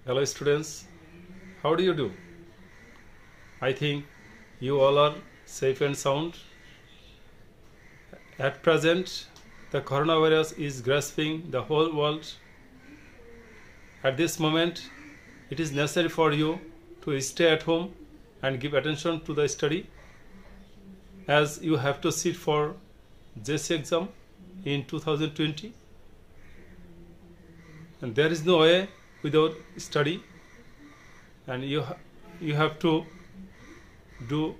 Hello students, how do you do? I think you all are safe and sound. At present, the coronavirus is grasping the whole world. At this moment, it is necessary for you to stay at home and give attention to the study as you have to sit for JC exam in 2020 and there is no way without study and you have to do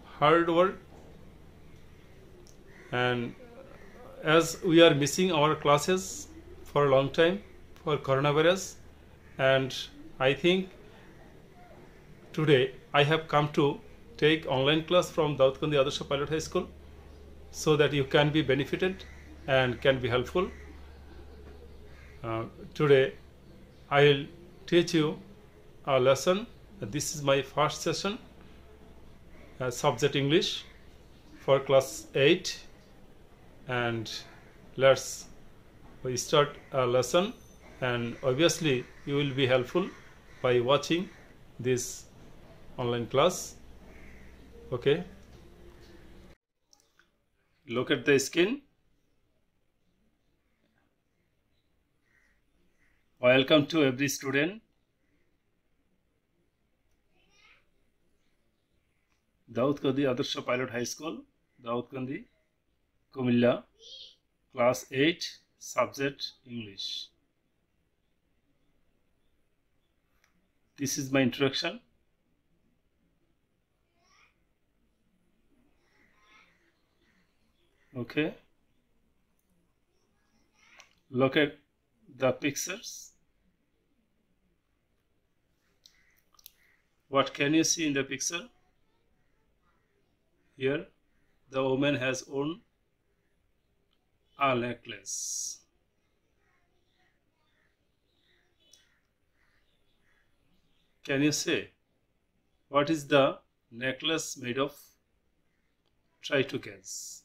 hard work, and as we are missing our classes for a long time for coronavirus, and I think today I have come to take online class from Daudkandi Adarsha Pilot High School so that you can be benefited and can be helpful. Today I will teach you a lesson. This is my first session, subject English for class 8, and let's we start a lesson, and obviously you will be helpful by watching this online class. Okay, look at the screen. Welcome to every student. Daudkandi Adarsha Pilot High School, Daudkandi, Kumilla, class 8, subject English. This is my introduction. Okay, look at the pictures. What can you see in the picture? Here the woman has worn a necklace. Can you say what is the necklace made of? Try to guess.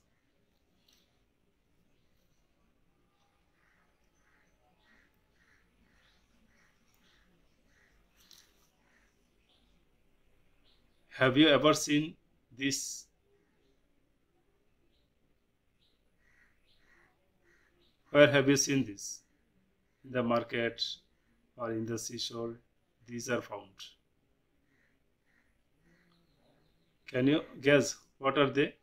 Have you ever seen this? Where have you seen this? In the market or in the seashore? These are found. Can you guess what are they?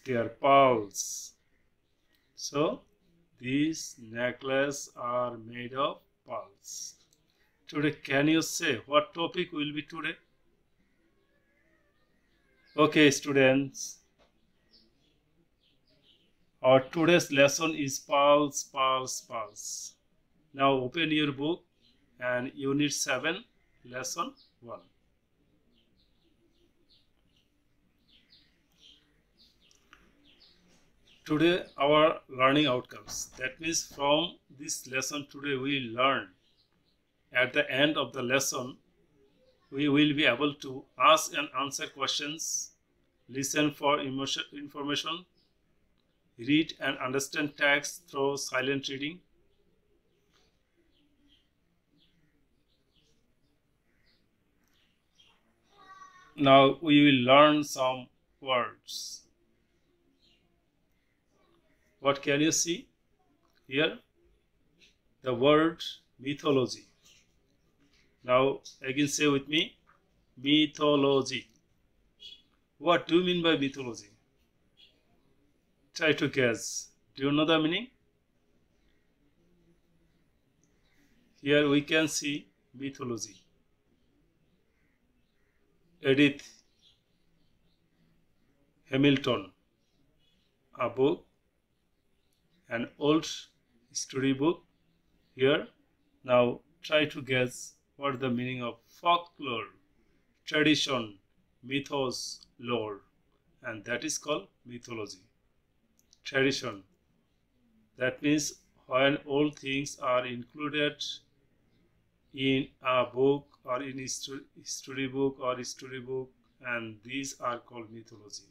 They are pearls. So these necklaces are made of pearls. Today, can you say what topic will be today? Okay, students. Our today's lesson is pearls, pearls, pearls. Now open your book and Unit 7, Lesson 1. Today our learning outcomes. That means from this lesson today we learn. At the end of the lesson, we will be able to ask and answer questions, listen for information, read and understand text through silent reading. Now we will learn some words. What can you see here? The word mythology. Now again say with me, mythology. What do you mean by mythology? Try to guess. Do you know the meaning? Here we can see mythology. Edith Hamilton, a book, an old story book. Here, now try to guess what the meaning of folklore, tradition, mythos, lore, and that is called mythology. Tradition. That means when all things are included in a book or in a storybook or a storybook, and these are called mythology.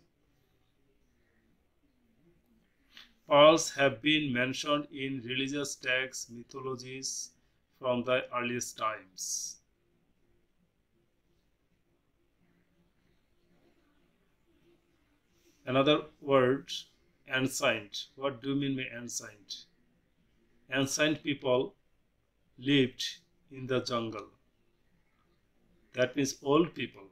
Pearls have been mentioned in religious texts, mythologies from the earliest times. Another word, ancient. What do you mean by ancient? Ancient people lived in the jungle. That means old people,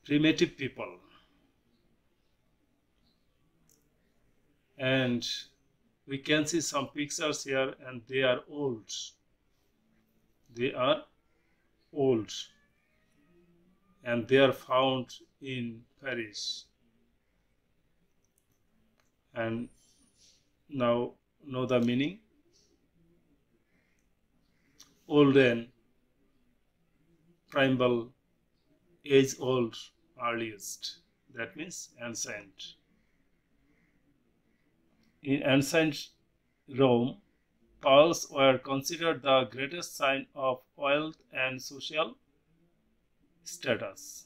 primitive people. And we can see some pictures here, and they are old. They are old. And they are found in Paris. And now know the meaning. Olden, primal, age old, earliest. That means ancient. In ancient Rome, pearls were considered the greatest sign of wealth and social status.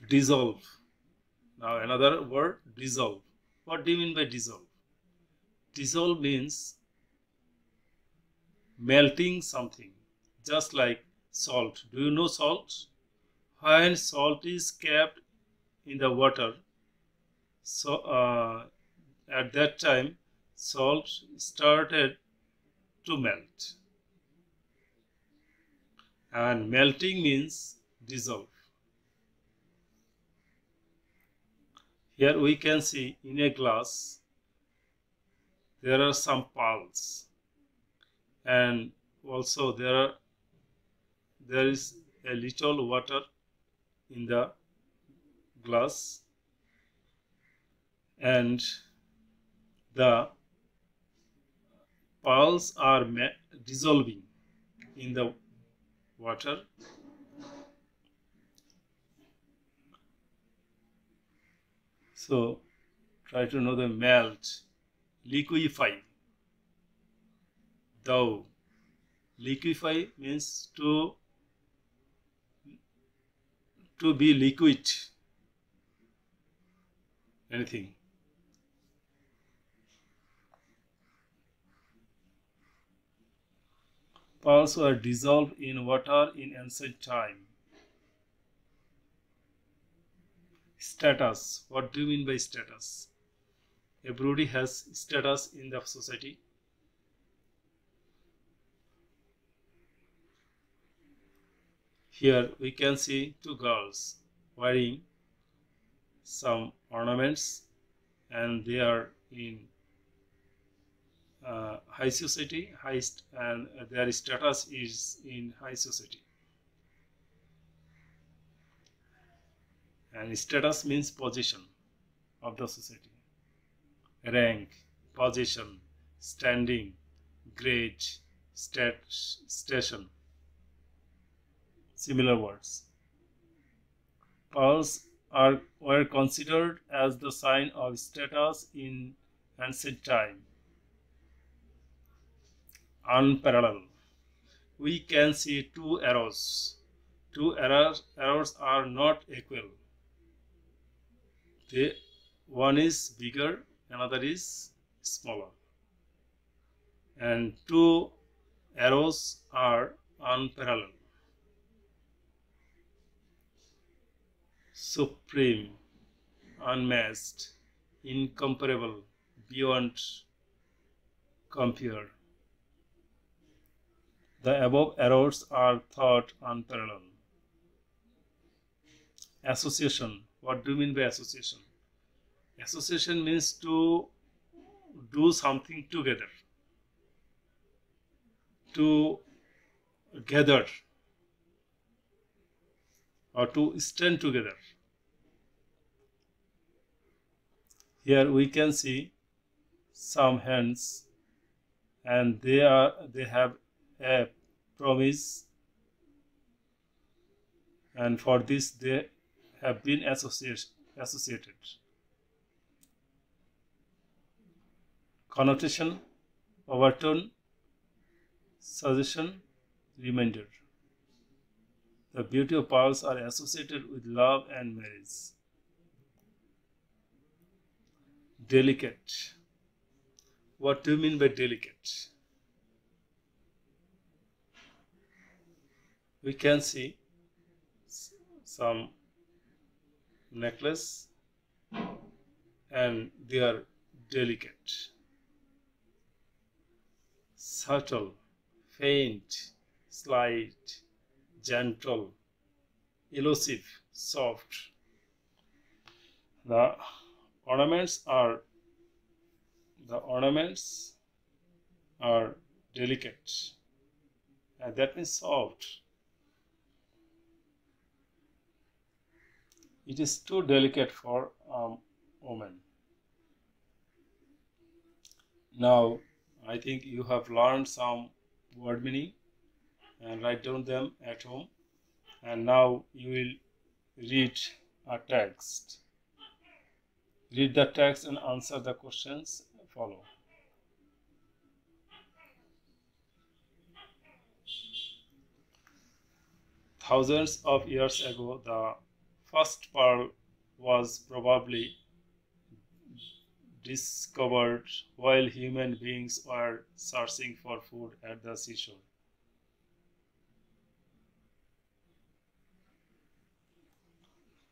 Dissolve. Now another word, dissolve. What do you mean by dissolve? Dissolve means melting something, just like salt. Do you know salt? When salt is kept in the water, so at that time salt started to melt, and melting means dissolve. Here we can see in a glass there are some pearls, and also there is a little water in the glass, and the pearls are dissolving in the water. So try to know the melt, liquefy. Though liquefy means to be liquid, anything. Pearls were dissolved in water in ancient time. Status. What do you mean by status? Everybody has status in the society. Here we can see two girls wearing some ornaments, and they are in high society, and their status is in high society. And status means position of the society. Rank, position, standing, grade, station. Similar words. Pearls were considered as the sign of status in ancient time. Unparalleled. We can see two arrows. Two arrows are not equal. One is bigger, another is smaller. And two arrows are unparalleled. Supreme, unmatched, incomparable, beyond compare. The above arrows are thought unparalleled. Association. What do you mean by association? Association means to do something together, to gather, or to stand together. Here we can see some hands, and they have a promise, and for this they have been associated. Connotation, overtone, suggestion, reminder. The beauty of pearls are associated with love and marriage. Delicate. What do you mean by delicate? We can see some necklace and they are delicate, subtle, faint, slight, gentle, elusive, soft. The ornaments are delicate, and that means soft. It is too delicate for a woman. Now, I think you have learned some word meaning and write down them at home. And now you will read a text. Read the text and answer the questions follow. Thousands of years ago, the first pearl was probably discovered while human beings were searching for food at the seashore.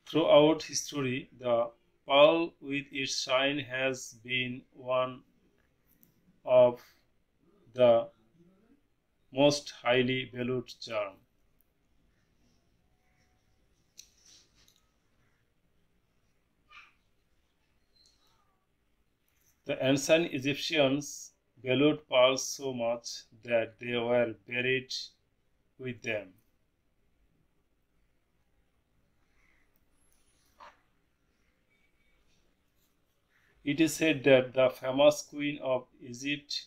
Throughout history, the pearl with its shine has been one of the most highly valued charms. The ancient Egyptians valued pearls so much that they were buried with them. It is said that the famous queen of Egypt,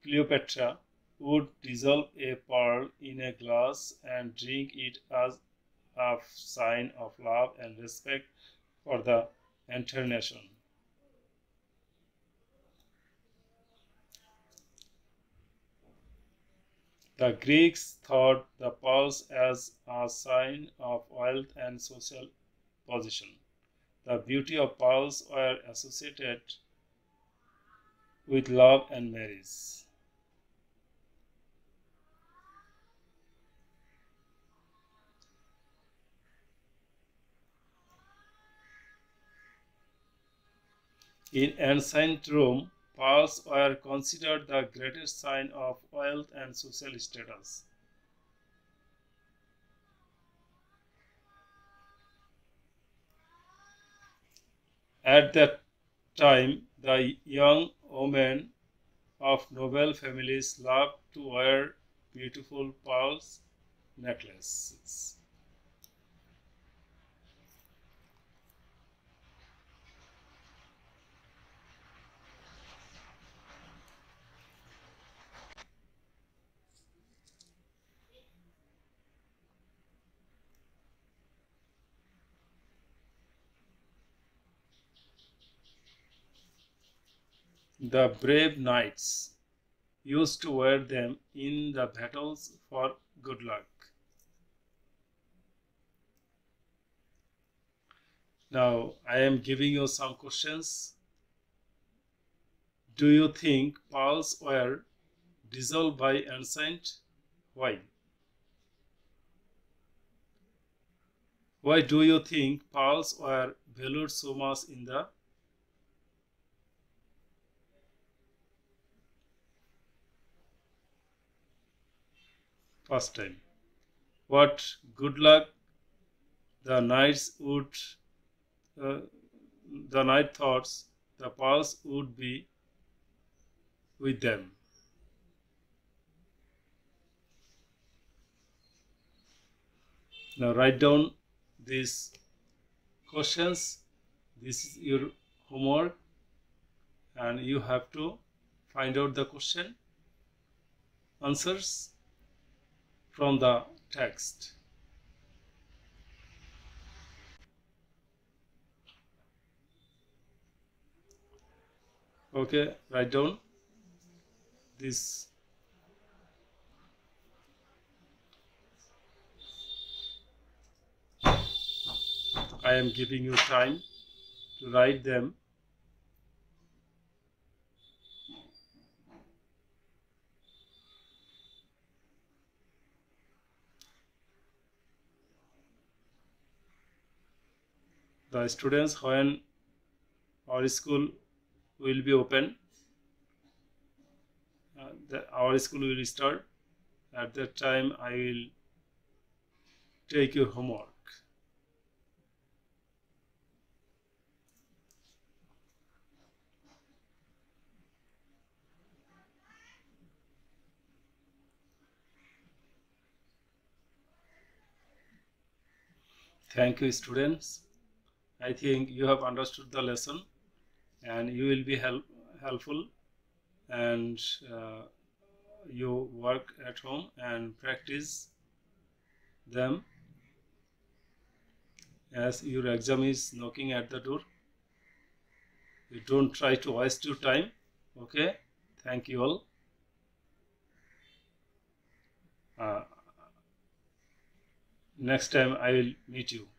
Cleopatra, would dissolve a pearl in a glass and drink it as a sign of love and respect for the entire nation. The Greeks thought the pearls as a sign of wealth and social position. The beauty of pearls were associated with love and marriage. In ancient Rome, pearls were considered the greatest sign of wealth and social status. At that time, the young women of noble families loved to wear beautiful pearls necklaces. The brave knights used to wear them in the battles for good luck. Now, I am giving you some questions. Do you think pearls were dissolved by ancient? Why? Why do you think pearls were valued so much in the first time? What good luck the knights would, uh, the knight thoughts the pearls would be with them. Now write down these questions. This is your homework and you have to find out the question answers from the text. Okay, write down this. I am giving you time to write them. The students, when our school will be open, our school will start. At that time, I will take your homework. Thank you, students. I think you have understood the lesson and you will be helpful, and you work at home and practice them as your exam is knocking at the door. You don't try to waste your time. Okay, thank you all. Next time I will meet you.